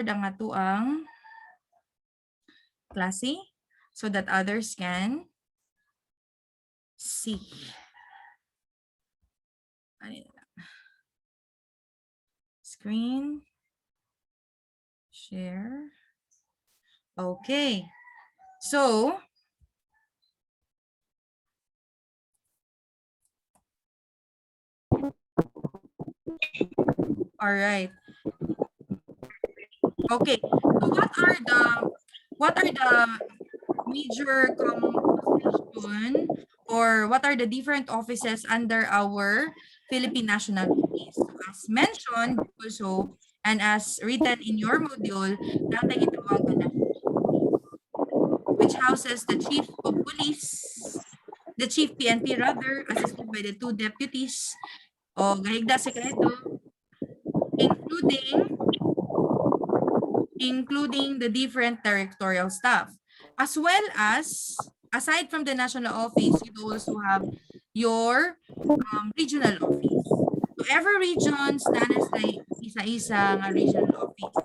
ang ato ang klase so that others can see. Screen. Share. Okay. So, all right. Okay. So what are the major composition or what are the different offices under our Philippine National Police? So as mentioned also and as written in your module, natay gitawagan na which houses the Chief of Police, the Chief PNP rather, assisted by the 2 deputies o gahigda sekreto, including the different territorial staff, as well as, aside from the national office, you also have your regional office. So every regions, nanas na isa-isa nga regional office.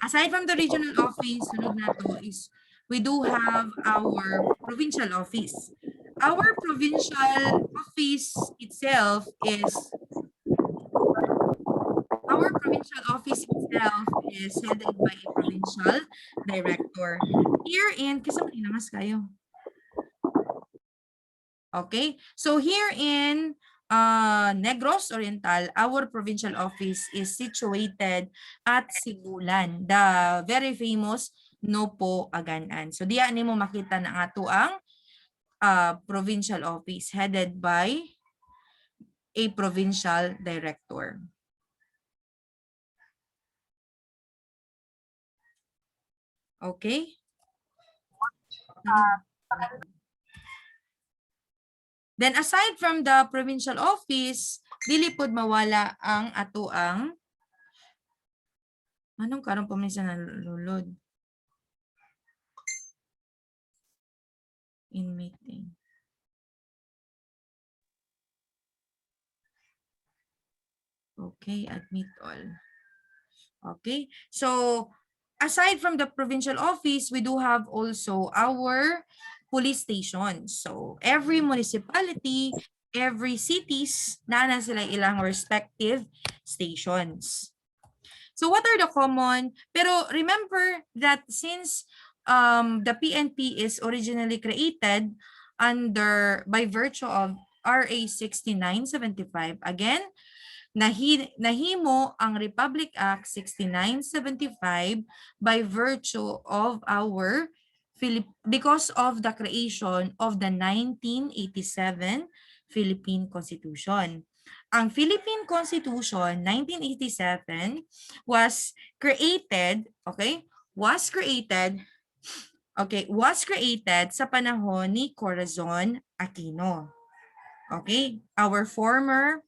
Aside from the regional office, sunod na to is we do have our provincial office. Our provincial office itself is headed by a provincial director. Here in, kasi malinangas kayo. Okay, so here in Negros Oriental, our provincial office is situated at Sibulan, the very famous Nopo Aganan. So diyan mo makita na ato ang provincial office headed by a provincial director. Okay? Then aside from the provincial office, dili pod mawala ang ato ang anong karong paminsan na lulod? In meeting. Okay, admit all. Okay, so aside from the provincial office, we do have also our police stations. So every municipality, every cities, na sila ilang respective stations. So what are the common? Pero remember that since the PNP is originally created by virtue of RA 6975, again, nahimo ang Republic Act 6975 by virtue of because of the creation of the 1987 Philippine Constitution. Ang Philippine Constitution 1987 was created sa panahon ni Corazon Aquino. Okay, our former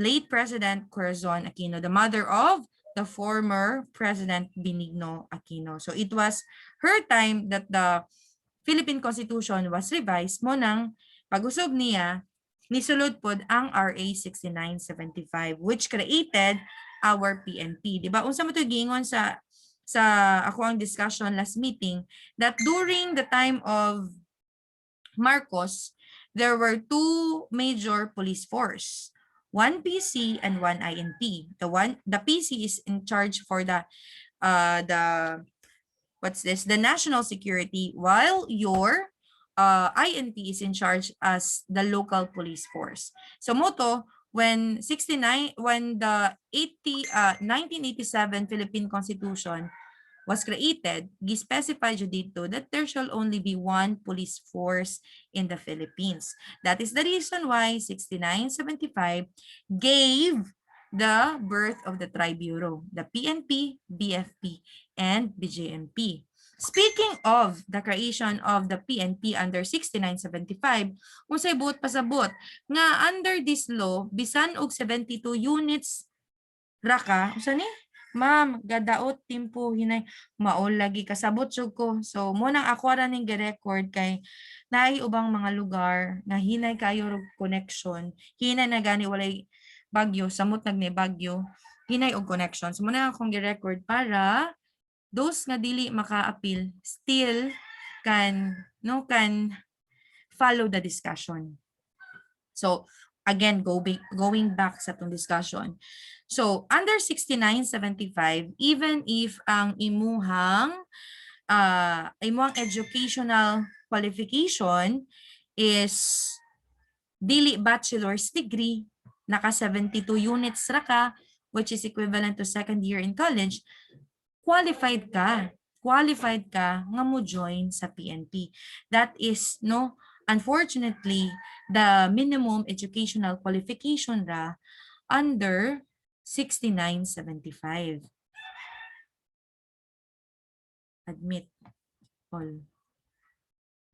late President Corazon Aquino, the mother of the former President Benigno Aquino. So it was her time that the Philippine Constitution was revised mo nang pag-usog niya, nisulod pod ang RA 6975 which created our PNP. Diba? Unsa mo to gingon sa ako ang discussion last meeting that during the time of Marcos, there were 2 major police force. 1 PC and 1 INP. The PC is in charge for the national security, while your INP is in charge as the local police force. So moto when the 1987 Philippine Constitution was created, gi-specify dito that there shall only be 1 police force in the Philippines. That is the reason why 6975 gave the birth of the Tri-Bureau, the PNP, BFP, and BJMP. Speaking of the creation of the PNP under 6975, unsay buot pasabot nga under this law bisan og 72 units raka, usa ni? Ma'am, gadaot timpo hinay maol lagi kasabot jud ko. So mo nang ako ra ning gi-record kay naay ubang mga lugar nga hinay kayo og connection. Hinay na gani walay bagyo, samot nagne bagyo, hinay og connection. So mo nang akong gi-record para those nga dili maka-appeal still can follow the discussion. So again, going back sa itong discussion. So under 6975, even if ang imuhang educational qualification is dili bachelor's degree, naka 72 units ra ka, which is equivalent to second year in college, qualified ka nga mo join sa PNP. That is, unfortunately, the minimum educational qualification ra under 6975. Admit all.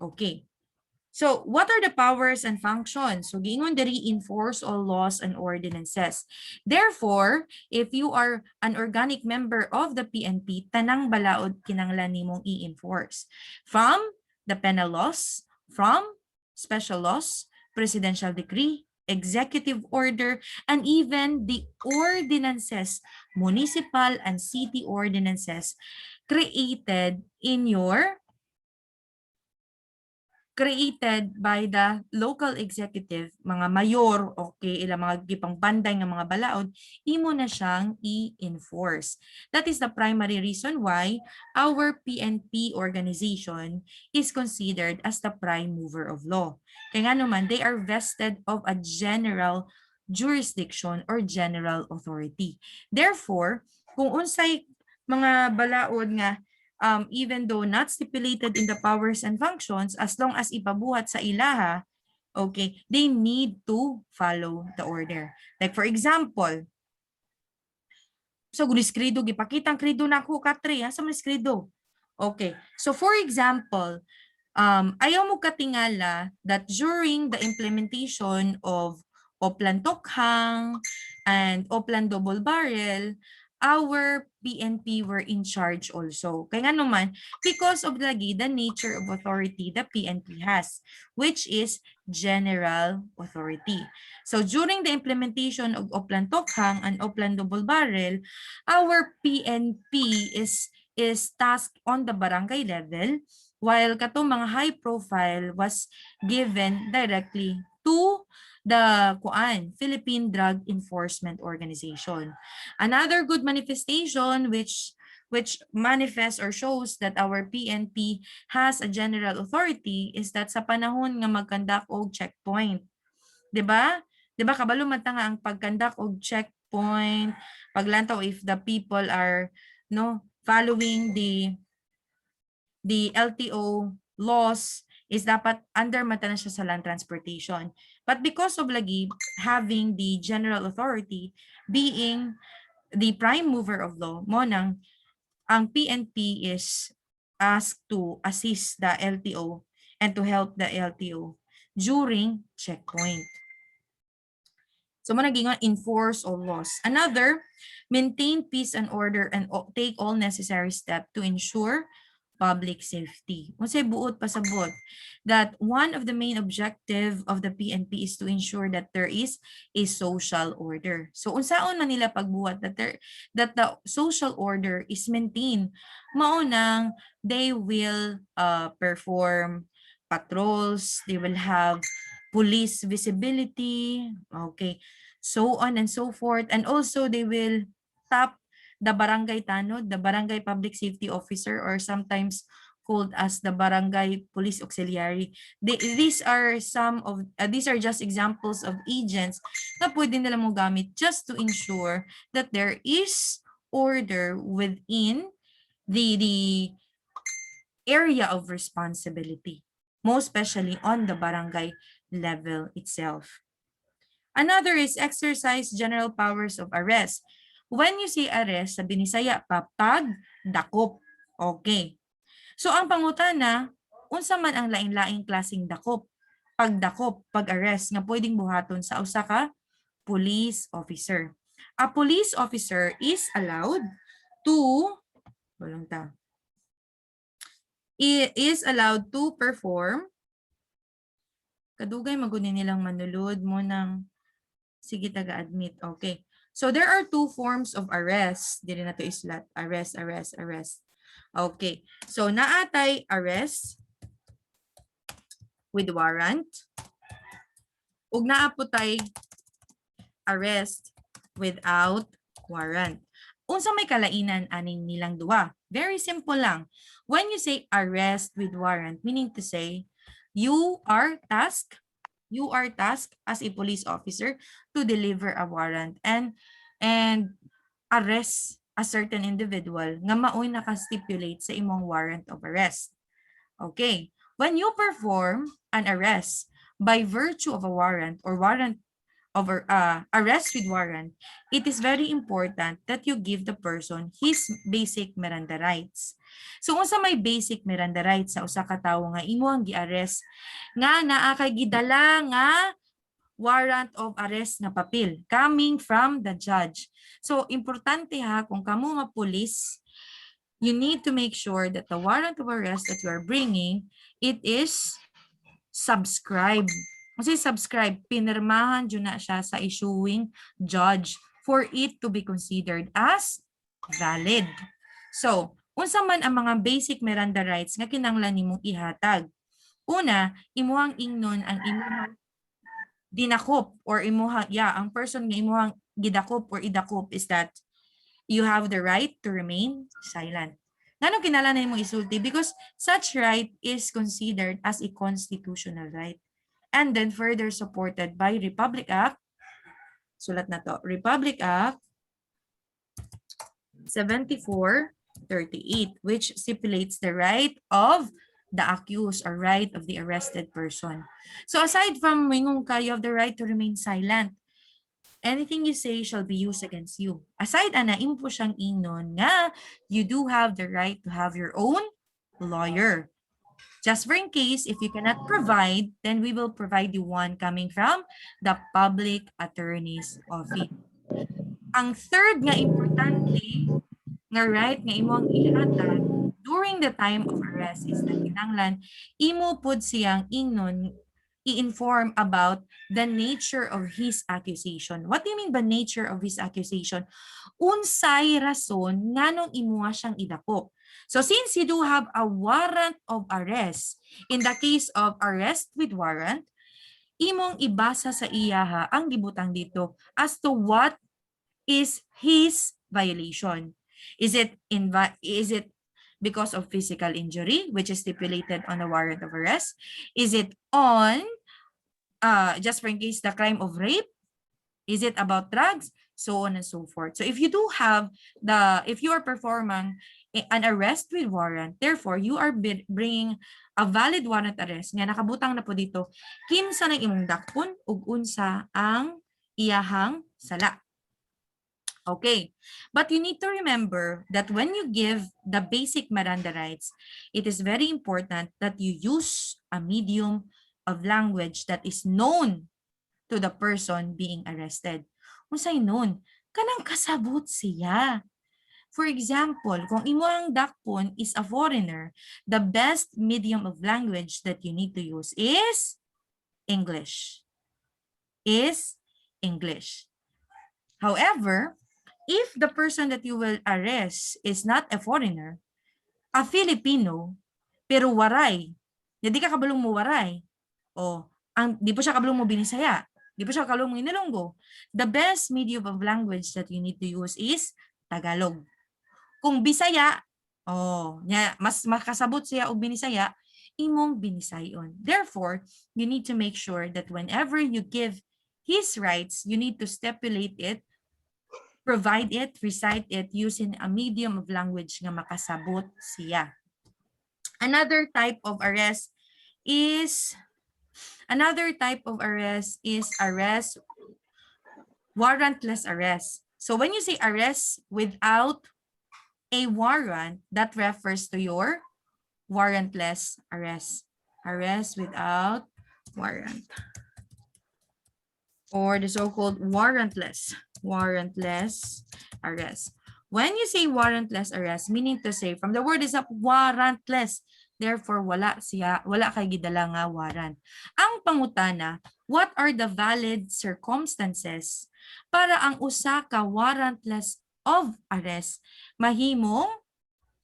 Okay. So, what are the powers and functions? So, giingon diri enforce all laws and ordinances. Therefore, if you are an organic member of the PNP, tanang balaod kinahanglan nimong i-enforce. From the penal laws, from special laws, presidential decree, executive order, and even the ordinances, municipal and city ordinances created by the local executive, mga mayor, okay, ilang mga gipangbanday nga mga balaod, imo na siyang i-enforce. That is the primary reason why our PNP organization is considered as the prime mover of law. Kaya nga naman, they are vested of a general jurisdiction or general authority. Therefore, kung unsay mga balaod nga even though not stipulated in the powers and functions, as long as ipabuhat sa ilaha, okay, they need to follow the order. Like for example, so guliskrido, gipakitang krido na ako, katri, sa maniskrido. Okay, so for example, ayaw mo katingala that during the implementation of Oplan Tokhang and Oplan Double Barrel, our PNP were in charge also. Kaya nga naman, because of the nature of authority the PNP has, which is general authority. So during the implementation of Oplan Tokhang and Oplan Double Barrel, our PNP is tasked on the barangay level, while katong mga high profile was given directly to the Philippine Drug Enforcement Organization. Another good manifestation which manifests or shows that our PNP has a general authority is that sa panahon nga mag-conduct og checkpoint. 'Di ba? 'Di ba kabalo man ta nga ang pag-conduct og checkpoint, paglantaw if the people are following the LTO laws is dapat under mata na siya sa land transportation. But because of lagi having the general authority, being the prime mover of law, mo nang ang PNP is asked to assist the LTO and to help the LTO during checkpoint. So mo naging enforce all laws. Another, maintain peace and order and take all necessary steps to ensure public safety. Unsay buot pasabot that one of the main objective of the PNP is to ensure that there is a social order. So unsaon man nila pagbuhat that the social order is maintained, mao nang they will perform patrols, they will have police visibility, okay, so on and so forth, and also they will tap the barangay tanod, the barangay public safety officer, or sometimes called as the barangay police auxiliary. These are just examples of agents na pwede nila mo gamit just to ensure that there is order within the area of responsibility, most especially on the barangay level itself. Another is exercise general powers of arrest. When you say arrest, sa Binisaya, pagdakop. Okay. So ang pangutana, unsa man ang lain-laing klaseng dakop? Pagdakop, pag-arrest nga pwedeng buhaton sa usa ka police officer. A police officer is allowed to perform, kadugay magunin nilang manulod mo ng sige taga-admit. Okay. So there are two forms of arrest. Dili na to islat. Arrest, arrest, arrest. Okay. So naatay arrest with warrant. Ug naa po tay arrest without warrant. Unsa may kalainan aning nilang duwa? Very simple lang. When you say arrest with warrant, meaning to say you are tasked as a police officer to deliver a warrant and arrest a certain individual nga maoy naka-stipulate sa imong warrant of arrest. Okay. When you perform an arrest by virtue of a warrant or warrant over arrest with warrant, it is very important that you give the person his basic Miranda rights. So unsa may basic Miranda rights sa usa ka tawo nga imo ang gi-arrest nga naa kay gidala nga warrant of arrest na papel coming from the judge. So importante ha kung kamo nga police, you need to make sure that the warrant of arrest that you are bringing, it is subscribed. Kasi subscribe, pinirmahan dyan na siya sa issuing judge for it to be considered as valid. So, unsa man ang mga basic Miranda rights nga kinahanglan nimong ihatag? Una, imuhang ingnon ang imuhang dinakop or imuhang, ang person nga imuhang gidakop or idakop is that you have the right to remain silent. Ngano kinahanglan nimo isulti? Because such right is considered as a constitutional right. And then further supported by Republic Act, sulat na to, Republic Act 7438, which stipulates the right of the accused or right of the arrested person. So aside from wingong ka, you have the right to remain silent. Anything you say shall be used against you. Aside ana, impo siyang ingnon nga, you do have the right to have your own lawyer. Just for in case, if you cannot provide, then we will provide you one coming from the public attorney's office. Ang third nga importante nga right nga imong ihatag during the time of arrest is that kinahanglan imo pud siyang ingnon i-inform about the nature of his accusation. What do you mean by nature of his accusation? Unsay rason nganong imuha siyang idakop. So since you do have a warrant of arrest, in the case of arrest with warrant, imong ibasa sa iyaha ang gibutang dito as to what is his violation. Is it because of physical injury, which is stipulated on the warrant of arrest? Is it on, just for in case, the crime of rape? Is it about drugs? So on and so forth. So if you do have if you are performing an arrest with warrant, therefore you are bringing a valid warrant arrest nga nakabutang na po dito kinsa nang imong dakpon ug unsa ang iyahang sala. Okay, but you need to remember that when you give the basic Miranda rights, it is very important that you use a medium of language that is known to the person being arrested. Unsay known? Kanang kasabot siya. For example, kung imong dakpon is a foreigner, the best medium of language that you need to use is English. However, if the person that you will arrest is not a foreigner, a Filipino, pero waray, di ka kabalong mo waray, di po siya kabalong mo binisaya, di po siya kabalong mo inilonggo, the best medium of language that you need to use is Tagalog. Kung Bisaya, mas makasabot siya o binisaya, imong binisayon. Therefore, you need to make sure that whenever you give his rights, you need to stipulate it, provide it, recite it using a medium of language nga makasabot siya. Another type of arrest is warrantless arrest. So when you say arrest without a warrant, that refers to your warrantless arrest. Arrest without warrant. Or the so-called warrantless arrest. When you say warrantless arrest, meaning to say, from the word is up, warrantless. Therefore, wala kay gidala nga warrant. Ang pangutana, what are the valid circumstances para ang usa ka warrantless of arrest mahimong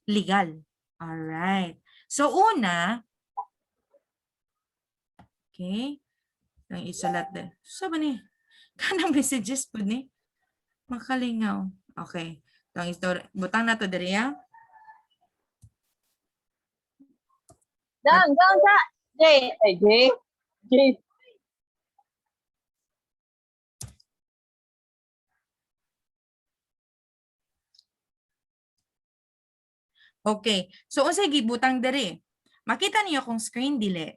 legal. Alright. So una, okay, ang isulat din. So ba ni? Kanang messages po ni? Makalingaw. Okay. Itong istorya. Butang na to diri ya. Dang, J. J. Okay. So unsay gibutang diri? Makita niyo akong screen dili?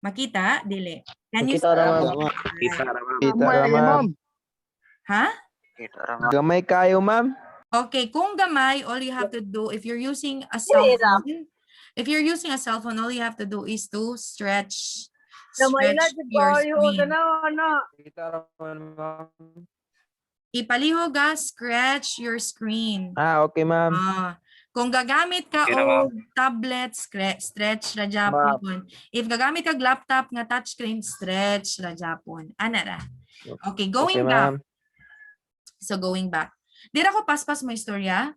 Makita dili? Can you Makita ra, ma'am. Kita ra, ma'am. Kita ra, ma'am. Ha? Kita ra, ma'am. Gamay kayo, ma'am. Okay, kung gamay, all you have to do if you're using a cell phone, all you have to do is to stretch your screen. Kita ra, ma'am. Ipalihog scratch your screen. Okay, ma'am. Kung gagamit ka Okay na, og tablet, stretch ra japon. If gagamit ka laptop nga touchscreen, stretch ra japon. Ana ra. Okay, going back. ma'am. So going back. Dira ko paspas mo istorya.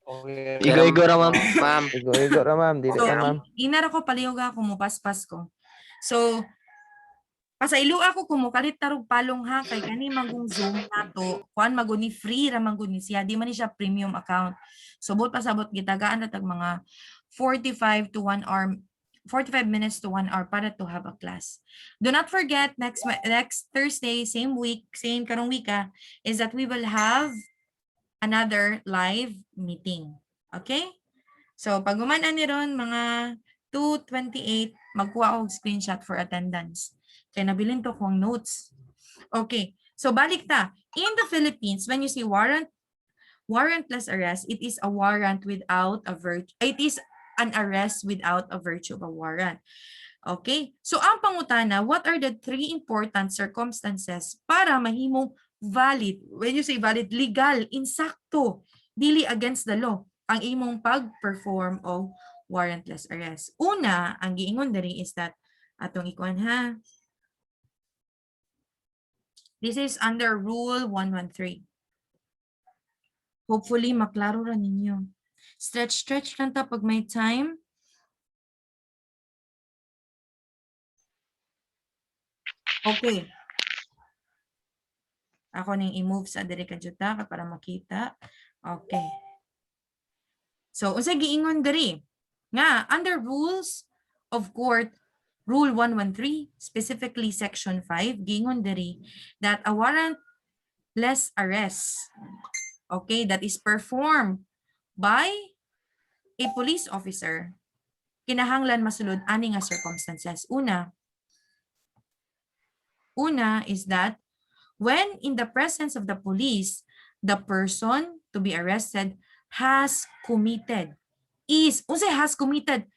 Okay. Igo-igo ra, ma'am. Ma'am. Igo ra, ma'am. Dili So, ka, ma'am. inara ko palihog ako mo paspas ko. So, pasaylo ako kumukalit tarog palong ha kay kani magong Zoom nato kuan maguni free ra maguni siya di man ni siya premium account. So bot pasabot gitagaan na tag mga 45 to 1 hour 45 minutes to 1 hour para to have a class. Do not forget next Thursday same week same karong wika is that we will have another live meeting. Okay? So pag gumanan ni ron mga 2:28 magkuha og screenshot for attendance. Kaya nabilin to kong notes. Okay. So balik ta. In the Philippines, when you see warrantless arrest, it is a warrant without a virtue. It is an arrest without a virtue of a warrant. Okay. So ang pangutana, what are the 3 important circumstances para mahimong valid? When you say valid, legal, insakto, dili against the law, ang imong pag-perform of warrantless arrest. Una, ang giingon diri is that atong ikuan ha. This is under Rule 113. Hopefully, maklaro ra ninyo. Stretch lang ta pag may time. Okay. Ako ning i-move sa diri kadjuta para makita. Okay. So, unsa giingon diri? Nga, under rules of court, Rule 113, specifically Section 5, giingon diri that a warrantless arrest, okay, that is performed by a police officer, kinahanglan masulod ani nga circumstances. Una is that when in the presence of the police, the person to be arrested has committed. Unsay has committed?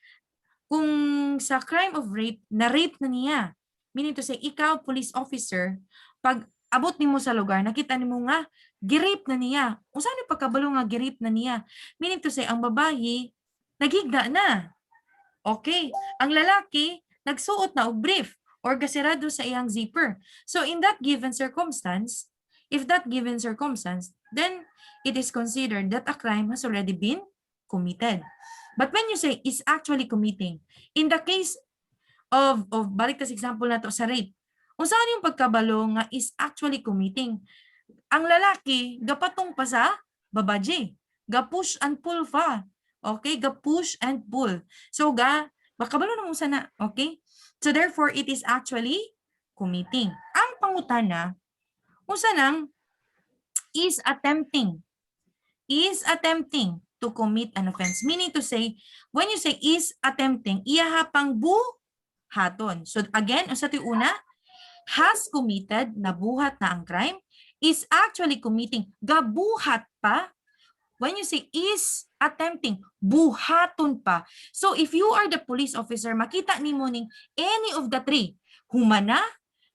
Kung sa crime of rape, na-rape na niya. Meaning to say, ikaw, police officer, pag abot nimo sa lugar, nakita nimo nga, gi-rape na niya. Unsa ni pagkabalo nga gi-rape na niya? Meaning to say, ang babae, naghigda na. Okay. Ang lalaki, nagsuot na og brief or gasirado sa iyang zipper. So in that given circumstance, then it is considered that a crime has already been committed. But when you say is actually committing, in the case of balik tas example na to sa rape, unsaon yung pagkabalo nga is actually committing? Ang lalaki, gapatong pa sa babaje. Ga-push and pull pa. Okay? Ga-push and pull. So, makabalo na mo sana. Okay? So, therefore, it is actually committing. Ang pangutana, unsa nang is attempting to commit an offense. Meaning to say, when you say is attempting, iyahapang buhaton. So again, sa una, has committed, nabuhat na ang crime, is actually committing, gabuhat pa. When you say is attempting, buhaton pa. So if you are the police officer, makita nimo ning any of the 3, humana,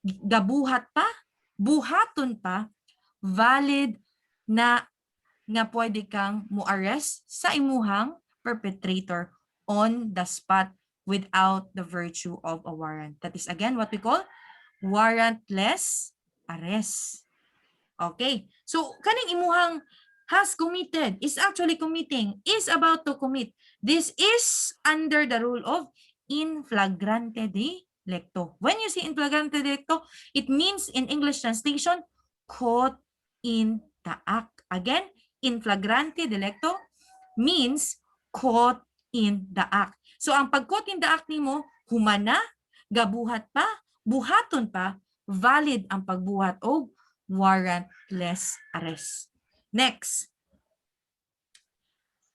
gabuhat pa, buhaton pa, valid na nga pwede kang mo-arrest sa imuhang perpetrator on the spot without the virtue of a warrant. That is again what we call warrantless arrest. Okay. So kaning imuhang has committed, is actually committing, is about to commit. This is under the rule of in flagrante delicto. When you see in flagrante delicto, it means in English translation, caught in the act. Again, in flagrante delicto means caught in the act. So ang pag-caught in the act nimo, humana, gabuhat pa, buhaton pa, valid ang pagbuhat o warrantless arrest. Next,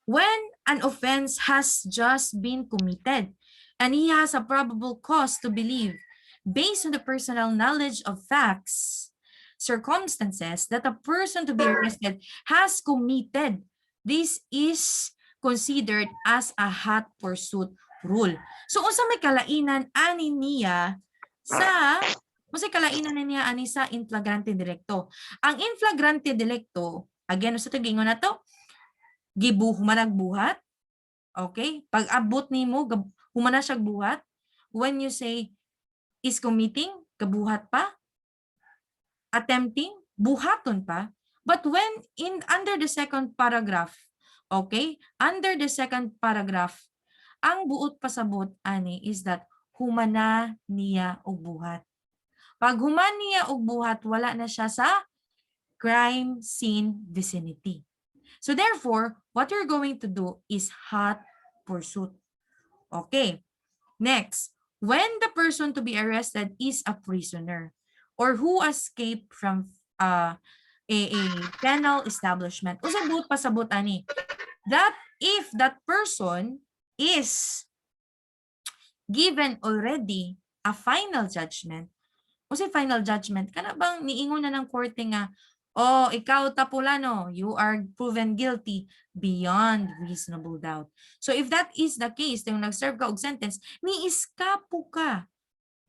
when an offense has just been committed and he has a probable cause to believe, based on the personal knowledge of facts, circumstances, that a person to be arrested has committed, this is considered as a hot pursuit rule. So, unsa may kalainan ani niya sa in flagrante delicto. Ang in flagrante delicto, again, sa gingon na to, managbuhat. Okay? Pag abot nimo, humana siya buhat. When you say is committing, gabuhat pa. Attempting, buhaton pa. But when under the second paragraph, okay? Under the second paragraph, ang buot pasabot ani is that humana niya og buhat. Pag human niya og buhat, wala na siya sa crime scene vicinity. So therefore, what you're going to do is hot pursuit. Okay. Next, when the person to be arrested is a prisoner or who escaped from a penal establishment. Usabot pasabot ani. That if that person is given already a final judgment, kasi final judgment, kana bang niingon na ng korte nga, oh, ikaw Tapulano, you are proven guilty beyond reasonable doubt. So if that is the case, yung nag-serve ka og sentence, ni-iskapo ka,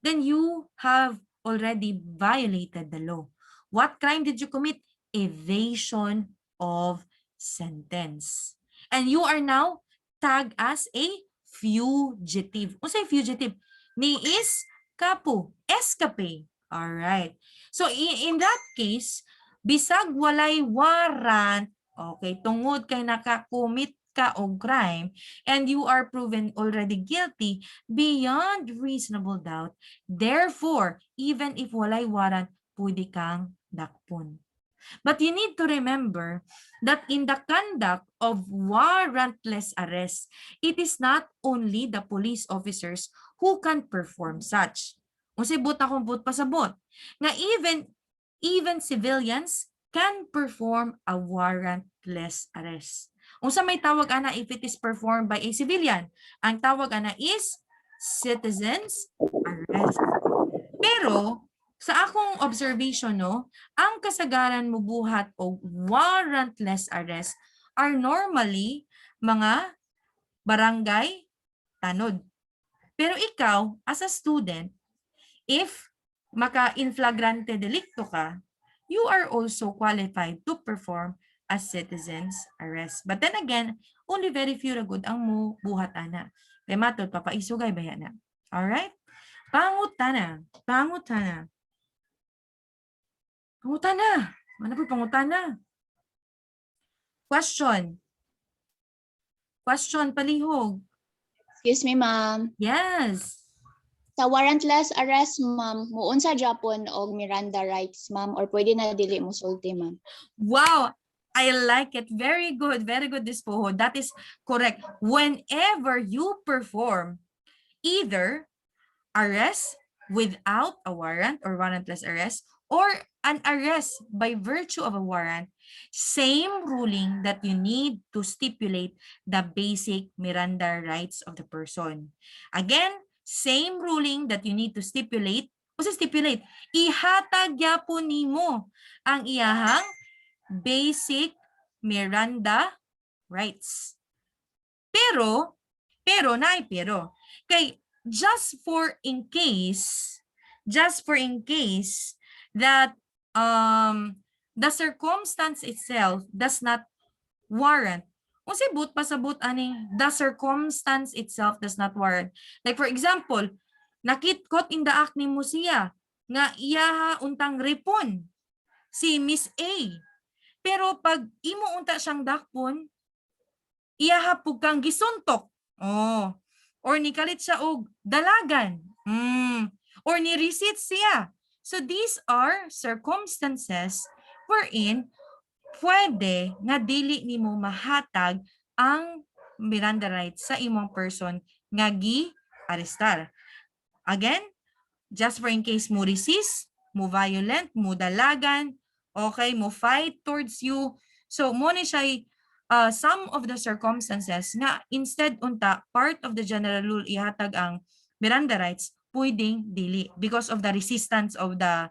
then you have already violated the law. What crime did you commit? Evasion of sentence. And you are now tagged as a fugitive. Unsay fugitive? Ni-iskapo, escape. All right. So in that case, bisag walay warrant, okay, tungod kay nakakumit ka og crime and you are proven already guilty beyond reasonable doubt, therefore, even if walay warrant, pwede kang dakpon. But you need to remember that in the conduct of warrantless arrest, it is not only the police officers who can perform such. Kasi but akong but pasabot. Nga even civilians can perform a warrantless arrest. Unsa may tawag ana if it is performed by a civilian? Ang tawag ana is citizens arrest. Pero sa akong observation, no, ang kasagaran mo buhat o warrantless arrest are normally mga barangay tanod. Pero ikaw, as a student, if maka-in flagrante delicto ka, you are also qualified to perform a citizen's arrest. But then again, only very few ra gud ang mo buhat ana. Kay matod papaisugay baya na. All right? Pangutana. Pangutana. Pangutana. Ano po pangutana? Question. Question palihog. Excuse me, ma'am. Yes. Sa warrantless arrest, ma'am, muun sa Japon og Miranda rights, ma'am, or pwede na dili mo sulti, ma'am. Wow. I like it. Very good. Very good, Dispoho. That is correct. Whenever you perform either arrest without a warrant or warrantless arrest or an arrest by virtue of a warrant, same ruling that you need to stipulate the basic Miranda rights of the person. Again, same ruling that you need to stipulate. O stipulate, ihatag yapon nimo ang iyahang basic Miranda rights. Pero, kay just for in case that the circumstance itself does not warrant, Unsay but pasabot ani the circumstance itself does not warrant. Like for example, nakitkot in the act nimo siya nga iya untang repon si Miss A. Pero pag imo unta siyang dakpon, iya hapog kang gisuntok. Oh. Or nikalit siya og dalagan. Or ni-receipt siya. So these are circumstances wherein pwede nga dili nimo mahatag ang Miranda rights sa imong person nga gi-arestar. Again, just for in case mo resist, mo violent, mo dalagan, okay, mo fight towards you. So mo ni siya some of the circumstances nga instead unta part of the general rule ihatag ang Miranda rights, pwedeng dili because of the resistance of the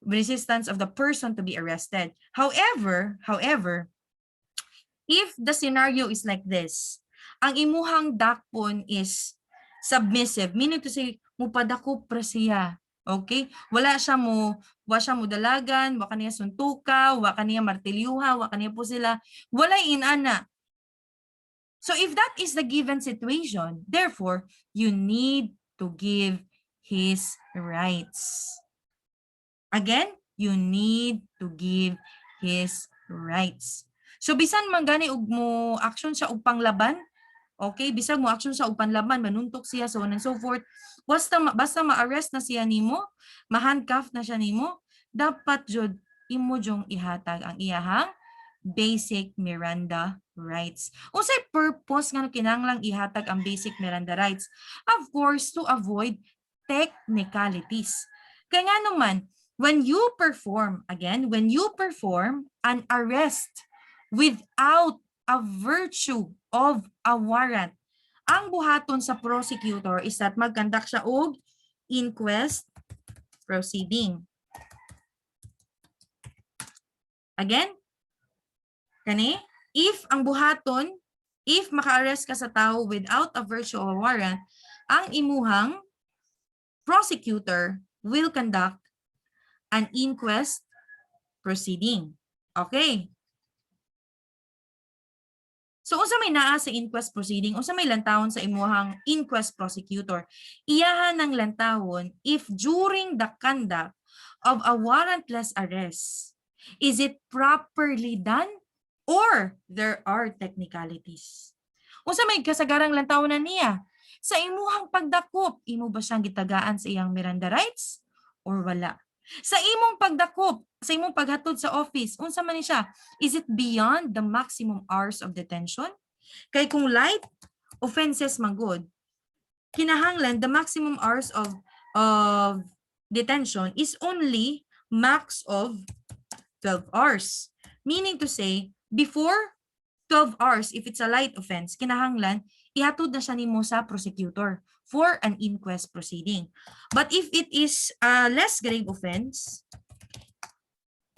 resistance of the person to be arrested. However, if the scenario is like this, ang imuhang dakpon is submissive, meaning to say, mupadako pra siya. Okay? Wa siya mo dalagan, wa kaniya suntuka, wa kaniya martilyuha, wa kaniya po sila, wala inana. So if that is the given situation, therefore, you need to give his rights. Again, you need to give his rights. So bisan man gani og mo action siya og panglaban, okay, bisag mo action siya og panlaban, manuntok siya, so on and so forth, basta ma-arrest na siya nimo, ma-handcuff na siya nimo, dapat jud imo jong ihatag ang iyahang basic Miranda rights. Unsay purpose nga kinahanglang ihatag ang basic Miranda rights? Of course, to avoid technicalities. Kaya nga naman, when you perform an arrest without a virtue of a warrant, ang buhaton sa prosecutor is that mag-conduct siya og inquest proceeding. Again, kani, if maka-arrest ka sa tao without a virtue of a warrant, ang imuhang prosecutor will conduct an inquest proceeding. Okay. So unsa may naa sa inquest proceeding, unsa may lantawon sa imuhang inquest prosecutor, iyahan ng lantawon if during the conduct of a warrantless arrest, is it properly done or there are technicalities. Unsa may kasagarang lantawon na niya? Sa imuhang pagdakop, imo ba siyang gitagaan sa iyang Miranda rights or wala? Sa imong pagdakop, sa imong paghatod sa office, unsa man ni siya? Is it beyond the maximum hours of detention? Kay kung light offenses man good, kinahanglan the maximum hours of detention is only max of 12 hours. Meaning to say, before 12 hours, if it's a light offense, kinahanglan ihatod na siya nimo sa prosecutor for an inquest proceeding. But if it is a less grave offense,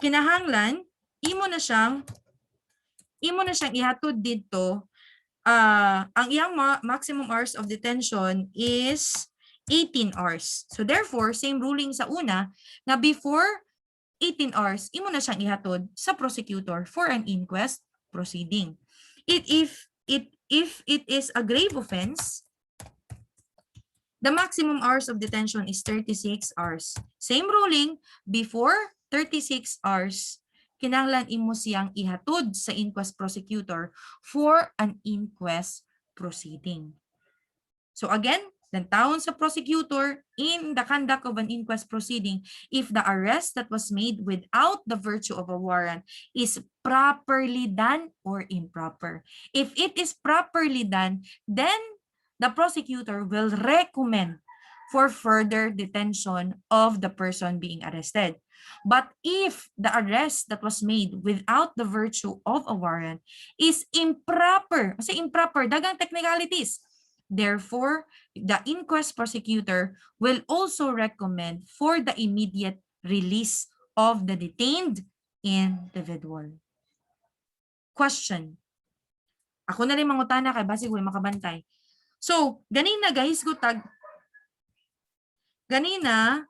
kinahanglan imo na siyang ihatod dito. Ang iyang maximum hours of detention is 18 hours. So therefore, same ruling sa una na before 18 hours, imo na siyang ihatod sa prosecutor for an inquest proceeding. If it is a grave offense, the maximum hours of detention is 36 hours. Same ruling, before 36 hours, kinahanglan imo siyang ihatod sa inquest prosecutor for an inquest proceeding. So again, lantawon sa prosecutor in the conduct of an inquest proceeding if the arrest that was made without the virtue of a warrant is properly done or improper. If it is properly done, then the prosecutor will recommend for further detention of the person being arrested. But if the arrest that was made without the virtue of a warrant is improper, kasi improper, dagang technicalities, therefore, the inquest prosecutor will also recommend for the immediate release of the detained individual. Question. Ako na rin mangutana kay basi ko makabantay. So, ganina guys, gutag. Ganina,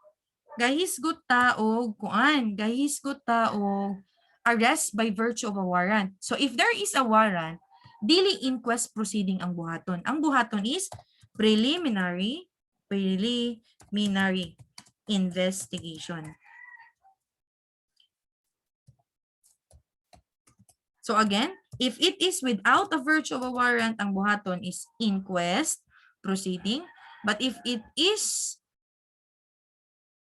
gahisgot ta og kuan, gahisgot ta og arrest by virtue of a warrant. So if there is a warrant, dili inquest proceeding ang buhaton. Ang buhaton is preliminary investigation. So again, if it is without a virtue of a warrant, ang buhaton is inquest proceeding. But if it is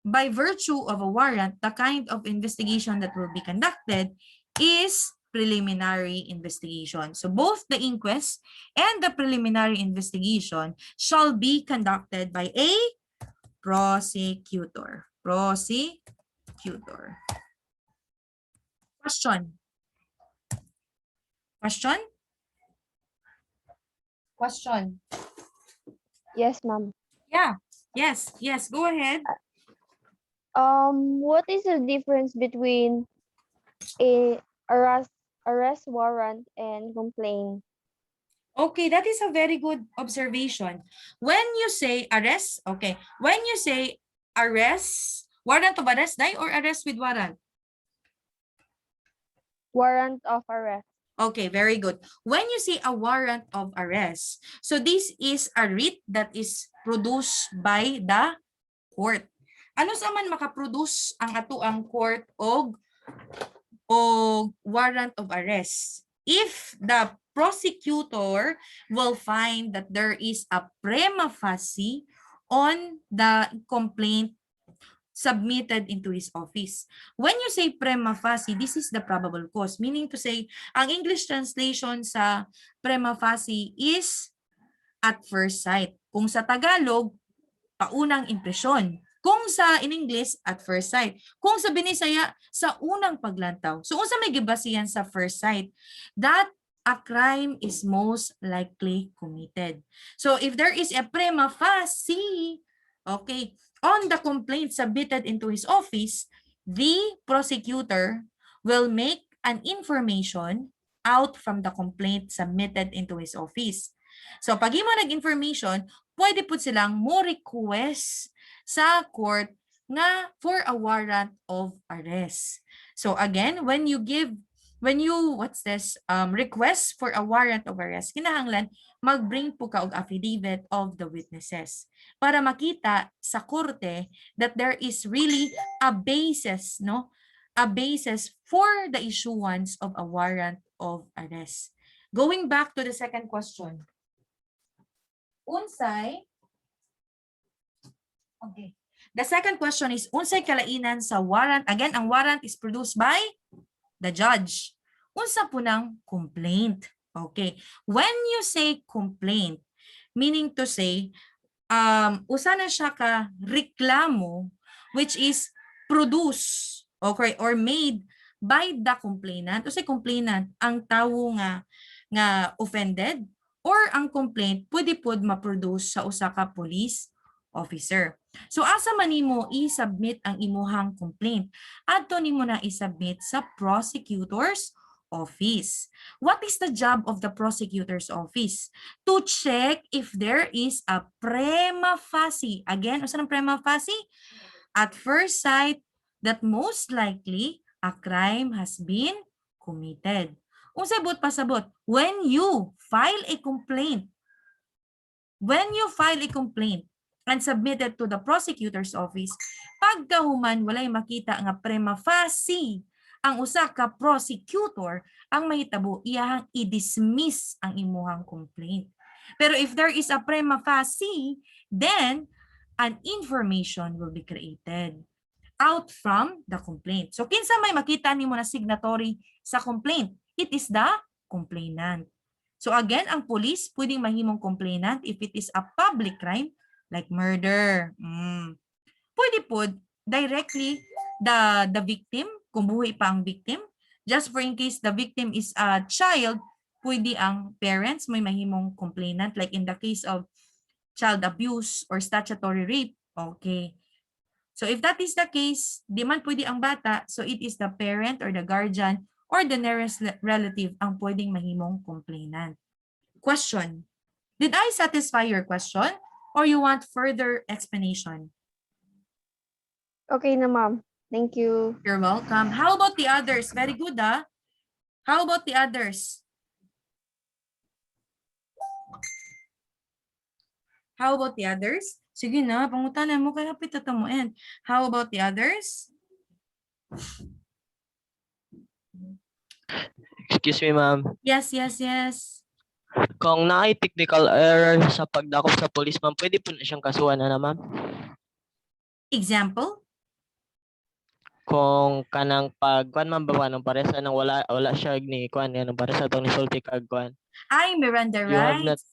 by virtue of a warrant, the kind of investigation that will be conducted is preliminary investigation. So both the inquest and the preliminary investigation shall be conducted by a prosecutor. Prosecutor. Question? Question? Question? Yes, ma'am. Yeah. Yes. Go ahead. What is the difference between a arrest warrant and complaint? Okay, that is a very good observation. When you say arrest, okay. When you say arrest, warrant of arrest, or arrest with warrant? Warrant of arrest. Okay, very good. When you say a warrant of arrest, so this is a writ that is produced by the court. Ano sa man makaproduce ang atuang court og warrant of arrest? If the prosecutor will find that there is a prima facie on the complaint submitted into his office. When you say prima facie, this is the probable cause. Meaning to say, ang English translation sa prima facie is at first sight. Kung sa Tagalog, paunang impresyon. Kung sa in English, at first sight. Kung sa Binisaya, sa unang paglantaw. So, kung sa may gibasihan sa first sight, that a crime is most likely committed. So, if there is a prima facie, okay, on the complaint submitted into his office, the prosecutor will make an information out from the complaint submitted into his office. So, pag mo nag-information, pwede po silang mo request sa court nga for a warrant of arrest. So, again, when you request for a warrant of arrest, kinahanglan mag-bring po ka og affidavit of the witnesses para makita sa korte that there is really a basis, no? A basis for the issuance of a warrant of arrest. Going back to the second question. Unsay? Okay. The second question is unsay kalainan sa warrant? Again, ang warrant is produced by the judge. Unsa po ng complaint? Okay. When you say complaint, meaning to say, usa na siya ka reklamo which is produced, okay, or made by the complainant. O say complainant, ang tawo nga offended, or ang complaint pwede pod ma-produce sa usa ka police officer. So asa man nimo i-submit ang imuhang complaint? Adto nimo na i-submit sa prosecutor's office. What is the job of the prosecutor's office? To check if there is a prima facie. Again, usa ng prima facie? At first sight, that most likely a crime has been committed. Unsay but pasabot? When you file a complaint and submit it to the prosecutor's office, pagkahuman walay makita nga prima facie ang usa ka prosecutor, ang mahitabo iyahang i-dismiss ang imuhang complaint. Pero if there is a prima facie, then an information will be created out from the complaint. So kinsa may makita nimo na signatory sa complaint? It is the complainant. So again, ang police pwedeng mahimong complainant if it is a public crime like murder. Pwede po directly the victim, kung buhay pa ang victim. Just for in case the victim is a child, pwede ang parents may mahimong complainant like in the case of child abuse or statutory rape. Okay. So if that is the case, di man pwede ang bata, so it is the parent or the guardian or the nearest relative ang pwedeng mahimong complainant. Question. Did I satisfy your question or you want further explanation? Okay na, ma'am. Thank you. You're welcome. How about the others? Very good, ah. How about the others? How about the others? Sige na, pangutanan mo kaya hapit tatamuin. How about the others? Excuse me, ma'am. Yes, yes, yes. Kung naay technical error sa pagdakop sa police, ma'am, pwede po na siyang kasuhan na, ma'am? Example? Kung kanang pagkuan ma'am ba nang paresa nang wala siya ni kuan nang paresa tong nisulti kag kuan. Ay, Miranda You have not rights.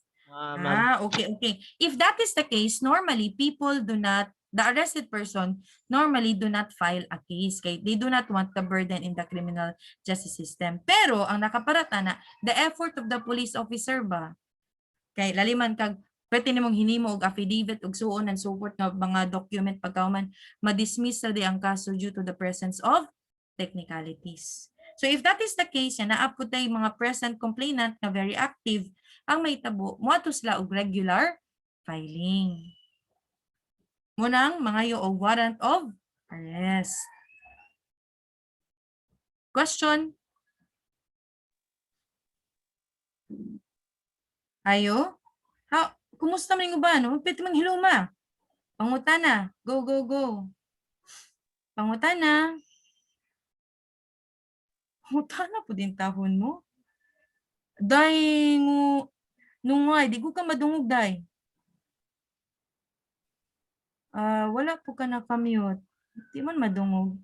ma'am. Okay, okay. If that is the case, normally people do not, the arrested person normally do not file a case. Kay they do not want the burden in the criminal justice system. Pero ang nakaparata na, the effort of the police officer ba? Kay laliman kag pwede nimong hinimo og affidavit og suon and so forth nga mga document pagkauman ma-dismiss sa di ang kaso due to the presence of technicalities. So if that is the case, naapod tay mga present complainant na very active, ang may tabo moadto sila og regular filing. Munang mga og warrant of arrest. Question? Ayo? Kumusta man yung uban? Pwede mang hiluma. Pangutana. Go, go, go. Pangutana. Pangutana po din tahon mo. Day, nungay, di ko ka madungog, day. Wala po ka na-commute. Di man madungog.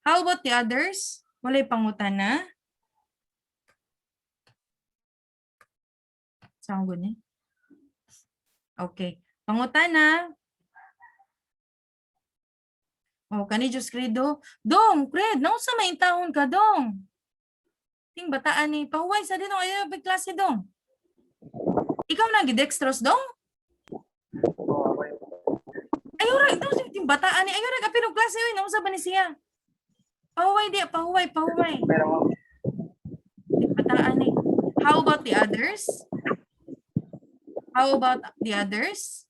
How about the others? Walay pangutana? Saan ko ni? Okay. Pangutana. Oh, kani Diyos Credo. Dong, Cred, nausa may tahon ka, Dong. Ting bataan ni, pahuway sa din, ayaw klase, Dong. Ikaw na, gidextros, Dong? Ayaw ra, ito, ting bataan ni, ayaw ra, kapinong klase, nausa ba ni siya? Pahuway di, pahuway. Ting bataan ni. How about the others? How about the others?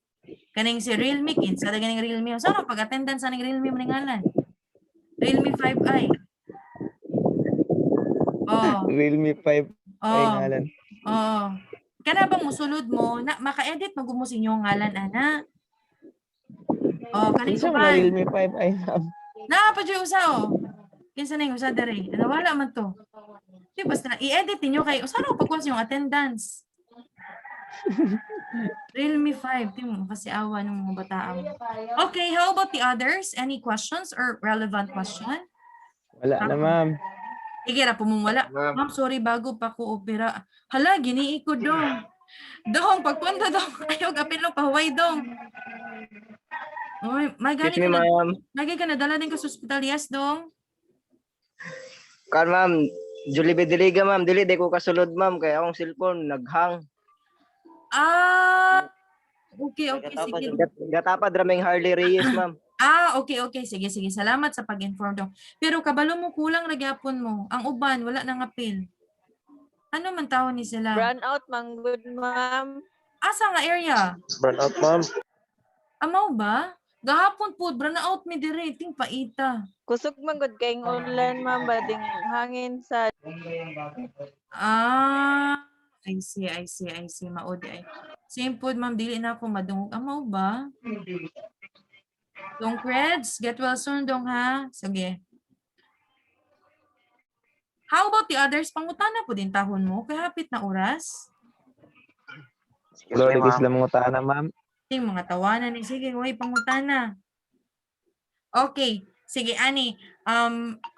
Kaning si Realme, kinsa na ganing Realme. Saan ang pag-attendance sa ning Realme maningalan? Realme 5i. Oh. Realme 5 ay Oh. ngalan. Oh. Kana bang musulod mo na maka-edit magumo sa inyong ngalan ana? Oh, kaning Kinsa man uban. Realme 5 ay ma'am. Na pa jud usa oh. Kinsa na yung usa dere? Nawala man to. Di basta na i-edit niyo kay usa ra pagkuha yung attendance. Realme 5, timo kasi awa ng mga bataan. Okay, how about the others? Any questions or relevant question? Wala na ma'am. Sige ra po mong wala. Ma'am, sorry bago pa ko opera. Hala, ginii ko dong. Dong, pagpunta dong. Ayaw gapin lang pahuway dong. Oy, may Excuse gani me, ka na. ma'am. Lagi ka na dala din ka sa ospital, yes dong. Kan ma'am, Jollibee Diliga ma'am, dili di ko kasulod ma'am kay akong cellphone naghang. Okay, sige. Gatapad raming Harley Reyes ma'am. Okay. Sige. Salamat sa pag-inform dong. Pero kabalo mo kulang ra gyapon mo. Ang uban wala nang apil. Ano man tawon ni sila? Run out, manggod, ma'am. Asa nga area? Burn out ma'am. Amaw ba? Gahapon po, brana out mi dire, ting paita. Kusog manggod kayong online, ma'am. Bading hangin sa... I see. Maudi ay. Same food, ma'am. Dili na ako madungog. Amaw ba? Dong Creds, get well soon, dong ha? Sige. How about the others? Pangutana po din tahon mo. Kaya hapit na oras. Excuse Lord, me, igis ma'am. lang mga tana ma'am. Ting mga tawanan ni. Sige, way pangutana. Okay. Sige, Ani.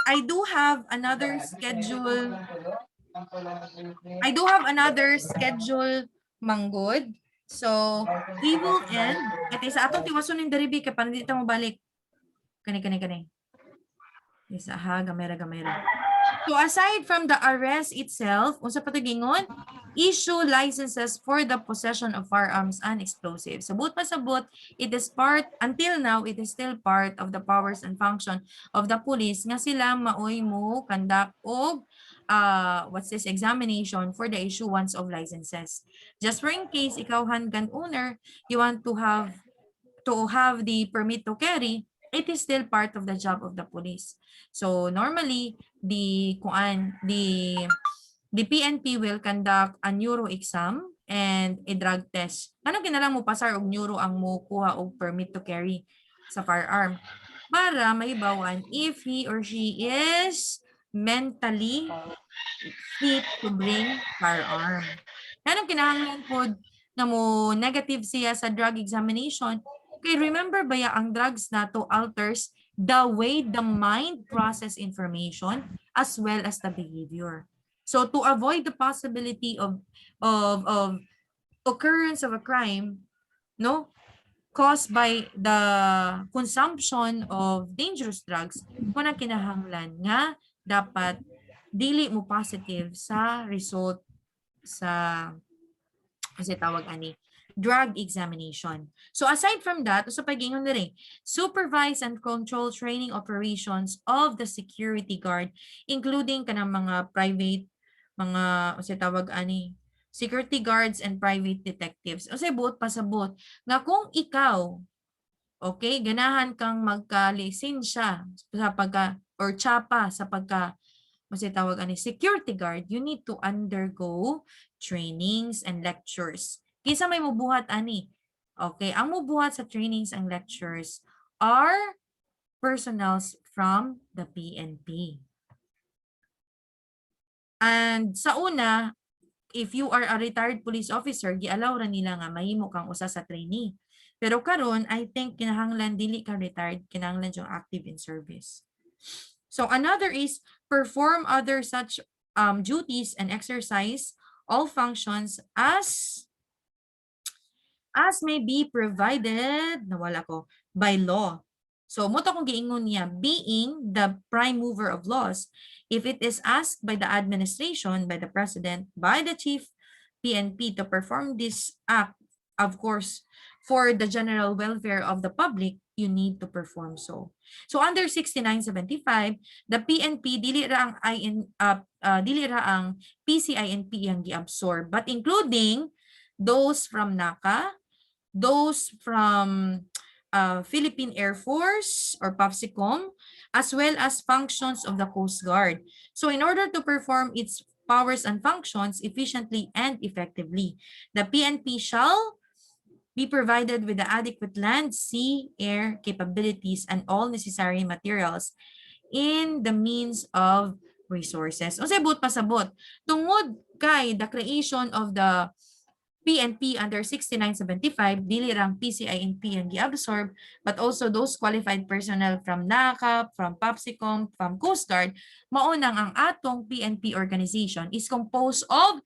I do have another schedule. Manggod. So, we will end. Ito sa atong tiwason ng daribi kaya paano dito mo balik. Kani. Isa ha, gamera. So, aside from the arrest itself, unsa pa gingon, issue licenses for the possession of firearms and explosives. Sabot pa sabot, it is part, until now, it is still part of the powers and function of the police nga sila maoy mo conduct og examination for the issuance of licenses. Just for in case ikaw gun owner, you want to have the permit to carry, it is still part of the job of the police. So normally the PNP will conduct a neuro exam and a drug test. Ano kinalang mo pasar og neuro ang mo kuha og permit to carry sa firearm para maibawan if he or she is mentally fit to bring firearm. Anong kinahanglan po na mo negative siya sa drug examination? Okay, remember ba ang drugs nato alters the way the mind process information as well as the behavior. So to avoid the possibility of occurrence of a crime, no, caused by the consumption of dangerous drugs, muna kinahanglan nga dapat dili mo positive sa result sa kasi tawag ani drug examination. So aside from that, so pag-ingon diri, supervise and control training operations of the security guard including kanang mga private mga kasi tawag ani security guards and private detectives. O say buot pasabot nga kung ikaw okay, ganahan kang magka-lisensya sa pagka or tsapa sa pagka kasi tawag ani security guard, you need to undergo trainings and lectures. Kisa may mubuhat ani. Okay, ang mubuhat sa trainings and lectures are personnels from the PNP. And sa una, if you are a retired police officer, gialaw ra nila nga mahimo kang usa sa trainee. Pero karon, I think kinahanglan dili ka retired, kinahanglan yung active in service. So another is perform other such duties and exercise all functions as may be provided, nawala ko, by law. So moto kong giingon niya, being the prime mover of laws, if it is asked by the administration, by the president, by the chief PNP to perform this act, of course, for the general welfare of the public, you need to perform so. So under 6975, the PNP dili ra ang PCINP ang giabsorb, but including those from NACA, those from Philippine Air Force or PAFSICOM, as well as functions of the Coast Guard. So in order to perform its powers and functions efficiently and effectively, the PNP shall be provided with the adequate land, sea, air capabilities, and all necessary materials in the means of resources. O sabot pasabot, tungod kay the creation of the PNP under 6975, dili lang PCINP ang gi-absorb, but also those qualified personnel from NACA, from PAPSICOM, from Coast Guard, maunang ang atong PNP organization is composed of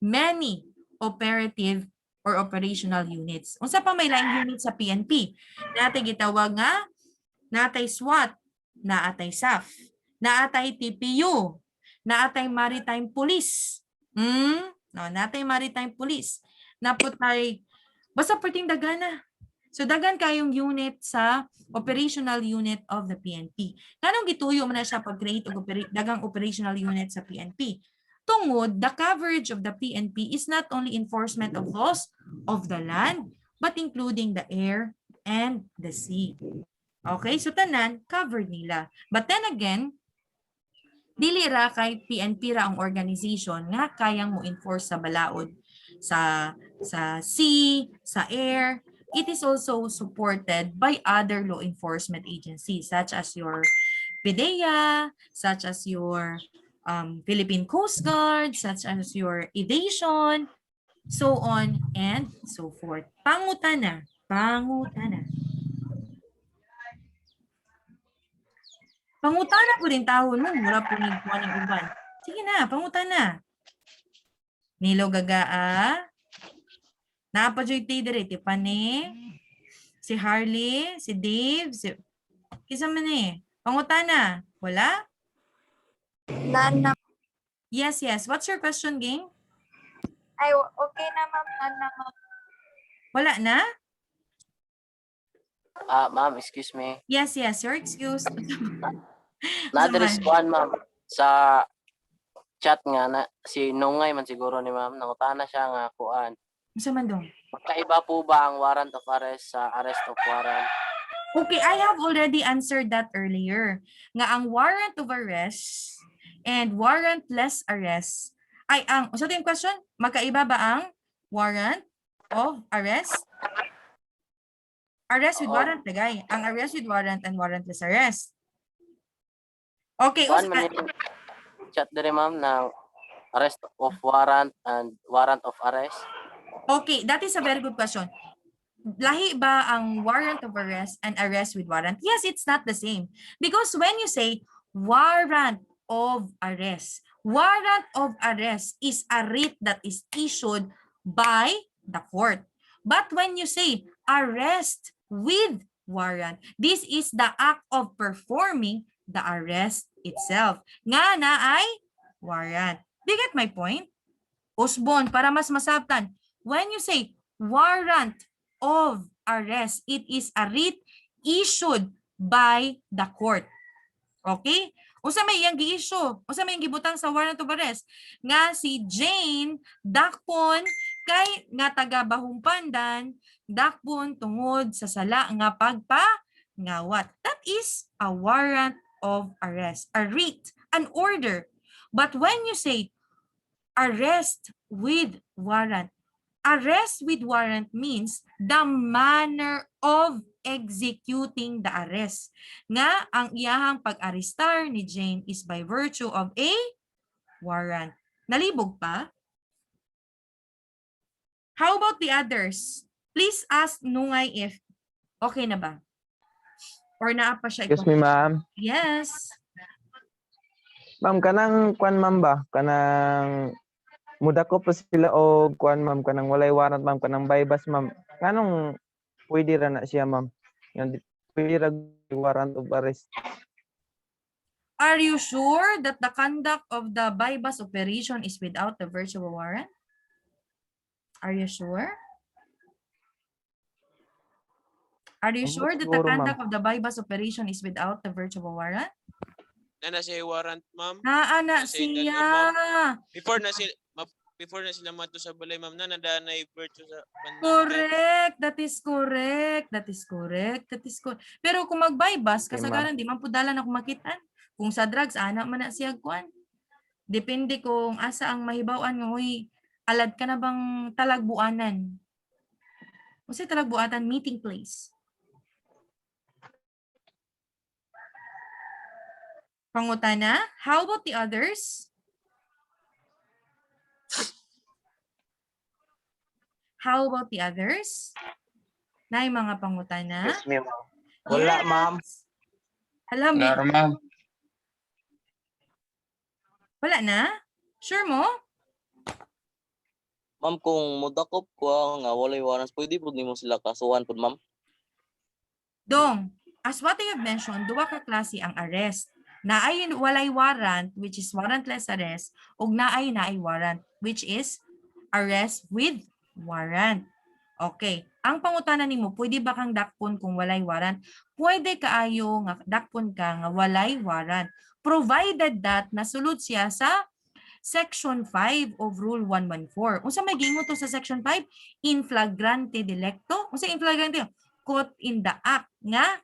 many operative or operational units. Unsa pa may laing unit sa PNP? Natay gitawag nga, natay SWAT, naatay SAF, naatay TPU, naatay Maritime Police, no, natay Maritime Police. Naputay, basta perting dagana. So dagan kayong unit sa operational unit of the PNP. Kanong gituyo man na siya pag-create og dagang operational unit sa PNP? Tungod, the coverage of the PNP is not only enforcement of laws of the land, but including the air and the sea. Okay, so tanan, covered nila. But then again, dili ra kay PNP ra ang organization nga kayang mo enforce sa balaod sa sea, sa air. It is also supported by other law enforcement agencies such as your PDEA, such as your Philippine Coast Guard, such as your evasion, so on and so forth. Pangutana. Pangutana po rin tahon mo, mura po ng uban. Sige na, pangutana. Nilo gagaa. Napajoy tayo dire, Tiffany, si Harley, si Dave, kisa man eh. Pangutana, wala? None na. Yes. What's your question, Ging? Ay, okay na ma'am. None na ma'am. Wala na? Ma'am, excuse me. Yes, your excuse. Na-address kuan ma'am sa chat nga na si Nungay man siguro ni ma'am nangutana siya nga kuan. Masa man dong? Magkaiba po ba ang warrant of arrest sa arrest of warrant? Okay, I have already answered that earlier. Nga ang warrant of arrest and warrantless arrest ay ang, so ito yung question, magkaiba ba ang warrant of arrest? Arrest with Oo. warrant, tagay. Ang arrest with warrant and warrantless arrest. Okay, Kuan man yung chat dire ma'am na arrest of warrant and warrant of arrest. okay, that is a very good question. Lahi ba ang warrant of arrest and arrest with warrant? Yes, it's not the same. Because when you say warrant of arrest is a writ that is issued by the court. But when you say arrest with warrant, this is the act of performing the arrest itself. Nga na ay warrant. Do you get my point? Usbon, para mas masabtan. When you say warrant of arrest, it is a writ issued by the court. Okay? Unsa may iyang gi-issue? Unsa may iyang gibutang sa warrant of arrest? Nga si Jane dakpon kay nga taga Bahumpandan, dakpon tungod sa sala nga pagpangawat. That is a warrant of arrest, a writ, an order. But when you say arrest with warrant means the manner of executing the arrest. Nga ang iyahang pag-arestar ni Jane is by virtue of a warrant. Nalibog pa? How about the others? Please ask Nungay if okay na ba? Or naa pa siya? Excuse me, ma'am. Yes. Ma'am, kanang kwan ma'am ba? Kanang muda ko pa sila o kwan ma'am, kanang walay warrant ma'am, kanang bypass ma'am. Kanong pwede ra na siya ma'am? Yan, pwede ra warrant of arrest. Are you sure that the conduct of the bypass operation is without the virtual warrant? Are you sure? Are you sure that the Siguro, ma'am. conduct of the bypass operation is without the virtual warrant? Na siya warrant, ma'am. Naana Kasi siya. Before na sila mato sa balay, ma'am, na nadanay virtue sa bandang. Correct. That is correct. That is correct. That is correct. Pero kung mag-bypass, Okay, kasagaran, di man po dalan ako makitaan. Kung sa drugs, anak man na siya kuan. Depende kung asa ang mahibawan nga, uy, alad ka na bang talagbuanan? Kasi talagbuatan, meeting place. Pangutana, how about the others? How about the others? Nay mga pangutana? Yes, ma'am. Wala, Yes. ma'am. Alam mo, Wala, ma'am. wala na? Sure mo? Ma'am, kung mudakop ko nga walay warrants, pwede po nimo sila kasuhan po, ma'am. Dong, as what I have mentioned, duwa ka klase ang arrest. Naay walay warrant, which is warrantless arrest, ug naay warrant, which is arrest with warrant. Okay. Ang pangutana nimo, pwede ba kang dakpon kung walay warrant? Pwede kaayo nga dakpon ka nga walay warrant, provided that nasulod siya sa Section 5 of Rule 114. Unsa may gingo to sa Section 5? In flagrante delicto. Unsa in flagrante? Caught in the act nga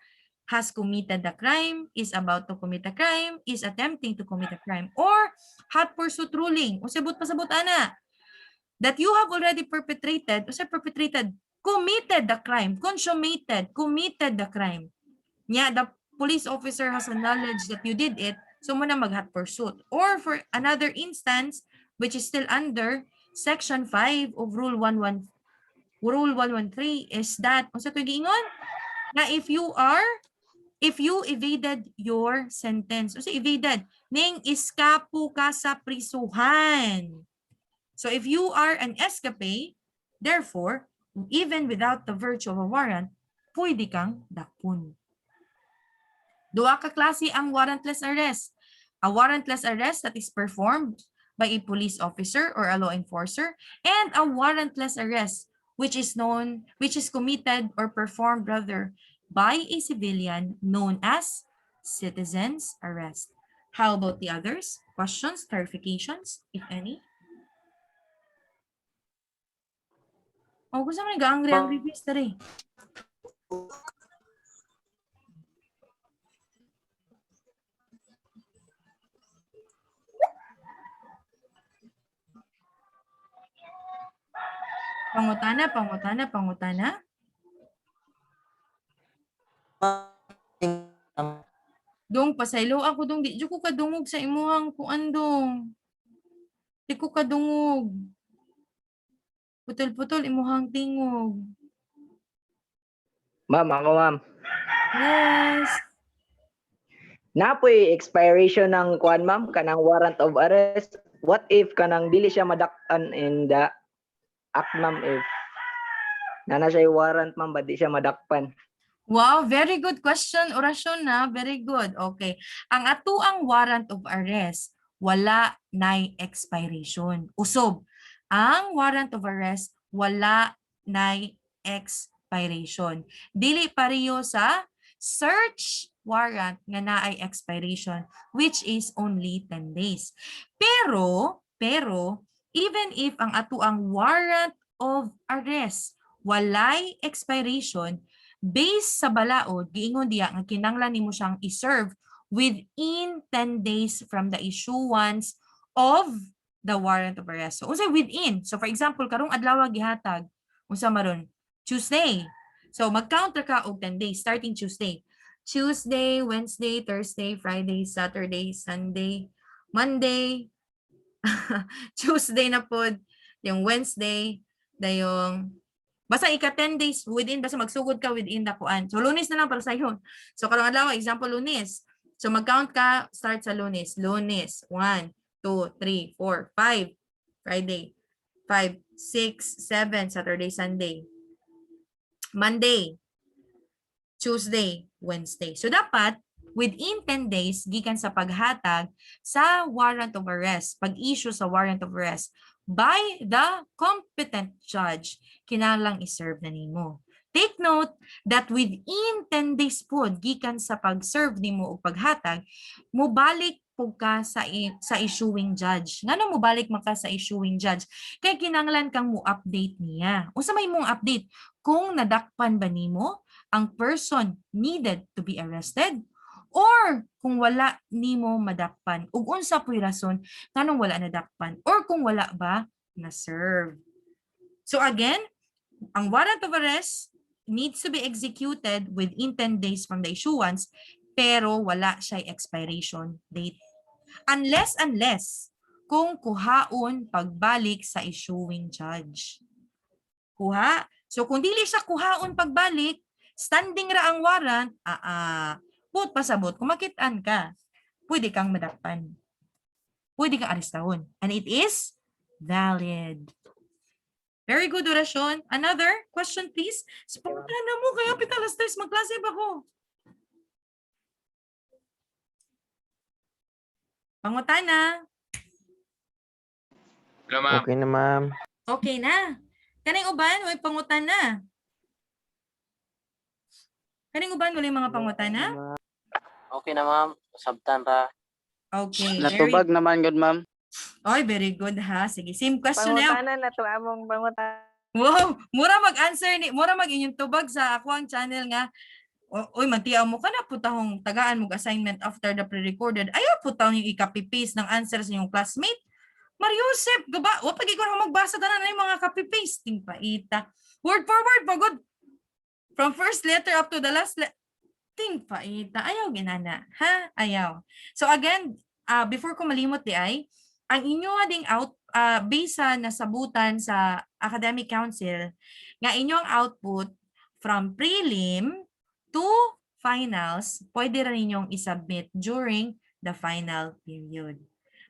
has committed the crime, is about to commit a crime, is attempting to commit a crime, or hot pursuit ruling. Unsa but pasabot ana? That you have already perpetrated, committed the crime, consummated, committed the crime. Yeah, the police officer has a knowledge that you did it, so mo na mag-hot pursuit. Or for another instance, which is still under Section 5 of Rule 113, is that, unsa to giingon? Na if you evaded your sentence, o evaded, ning iskapo ka sa prisuhan. So if you are an escapee, therefore, even without the virtue of a warrant, pwede kang dakpon. Duwa ka klase ang warrantless arrest. A warrantless arrest that is performed by a police officer or a law enforcer, and a warrantless arrest which is committed or performed rather by a civilian known as citizen's arrest. How about the others? Questions, clarifications, if any? O, kung saan nag-angry face tari. Pangutana. Dong, pasaylo ako dong. Di ko kadungog sa imuhang kuan dong. Di ko kadungog. Putol-putol imuhang tingog. Ma'am, ako ma'am. Yes. Napoy expiration ng kuan ma'am kanang warrant of arrest. What if kanang dili siya madakpan in the act ma'am if nana siya warrant ma'am but di siya madakpan? Wow, very good question. Orasyon na, very good. Okay. Ang atuang warrant of arrest, wala nay expiration. Usob. Ang warrant of arrest, wala nay expiration. Dili pareho sa search warrant nga naay expiration, which is only 10 days. Pero, even if ang atuang warrant of arrest, walay expiration, based sa balaod, giingon diya nga kinanglan nimo siyang i-serve within 10 days from the issuance of the warrant of arrest. So, unsay within? So, for example, karong adlaw gihatag, unsa maron? Tuesday. So, mag-counter ka og 10 days starting Tuesday. Tuesday, Wednesday, Thursday, Friday, Saturday, Sunday, Monday, Tuesday na pod, yung Wednesday, dayong basta ika 10 days within, basta magsugod ka within dakuan. So, Lunes na lang para sa iyo. So, karong adlaw, example, Lunes. So, mag-count ka, start sa Lunes. Lunes, 1, 2, 3, 4, 5. Friday, 5, 6, 7, Saturday, Sunday. Monday, Tuesday, Wednesday. So, dapat, within 10 days, gikan sa paghatag sa warrant of arrest, pag-issue sa warrant of arrest, by the competent judge, kinahanglang i-serve na nimo. Take note that within 10 days po, gikan sa pag-serve nimo o paghatag, mubalik po ka sa issuing judge. Ngano mubalik man ka sa issuing judge? Kaya kinahanglan kang mo-update niya. Unsa may mong update? Kung nadakpan ba nimo ang person needed to be arrested? Or kung wala nimo madakpan, ug unsa puy rason nganong wala nadakpan, or kung wala ba na-serve. So again, ang warrant of arrest needs to be executed within 10 days from the issuance, pero wala siya expiration date. Unless kung kuhaon pagbalik sa issuing judge. Kuha. So kung dili siya kuhaon pagbalik, standing ra ang warrant, put pasabot, kung makitaan ka, pwede kang madakpan. Pwede kang arestahon. And it is valid. Very good, orasyon. Another question, please. Pangutanan na mo, kaya pitalas tres, magklase ba ko? Pangutana. Hello, ma'am. Okay na, ma'am. Okay na. Kaning uban, may pangutana. Kaning uban, wala yung mga pangutana? Okay na ma'am, sabtan ra. Okay. Natubag naman good ma'am. Oy, very good ha. Sige, same question na. Pangutana na to among pangutana. Wow, mura mag-answer ni, mura mag-inyong tubag sa ako ang channel nga. Uy, mantiyaw mo ka na putahong tagaan mo assignment after the pre-recorded. Ayaw putahong yung i-copy-paste ng answer sa inyong classmate. Mariusep, gaba, o pag ikaw na magbasa na yung mga copy-paste. Ting paita. Word for word, pagod. From first letter up to the last letter. Ting paita. Ayaw ginana. Ha? Ayaw. So again, before ko malimot di ay, ang inyo ding based sa nasabutan sa Academic Council, nga inyong output from prelim to finals, pwede rin ninyong isubmit during the final period.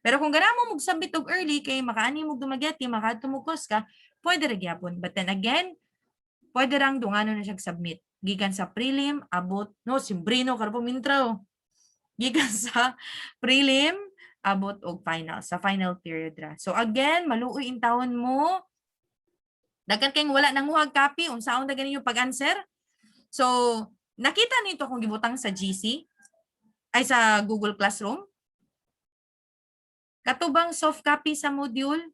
Pero kung gana mo mag-submit og early, kay makaani mo dumageti, makatumugkos ka, pwede rin gyapon. But then again, pwede rang dungano na siya submit. Gikan sa prelim, abot, no, simbrino, karpo mintraw. Gikan sa prelim, abot og final, sa final period ra. So again, maluoy in taon mo, daghan kayong wala nang muhag copy, unsaon na ganin yung pag-answer. So, nakita nito kung gibutang sa GC, ay sa Google Classroom. Katubang soft copy sa module,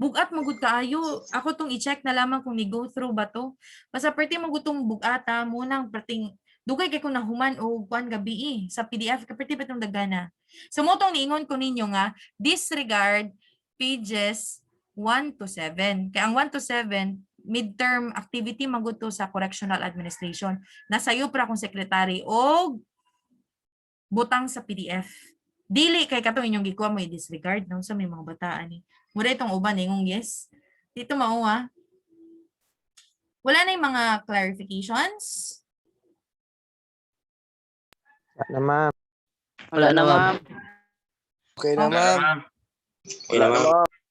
Bugat magud kaayo. Ako tong i-check na lamang kung ni-go through ba to. Basta perti magutong bugata munang perting dugay kay kung nahuman o kuan gabi sa PDF perti pa tong dagana. So mo tong niingon ko ninyo nga disregard pages 1 to 7. Kaya ang 1 to 7 midterm activity magud to sa correctional administration. Nasayo para kung secretary o butang sa PDF. Dili kay katong inyong gikuha mo i-disregard no sa may mga bataan ni. Mura itong uban ingong yes. Dito mao wala na yung mga clarifications. Na ma'am. Wala na ma'am. Okay na, ma'am. Wala, ma'am.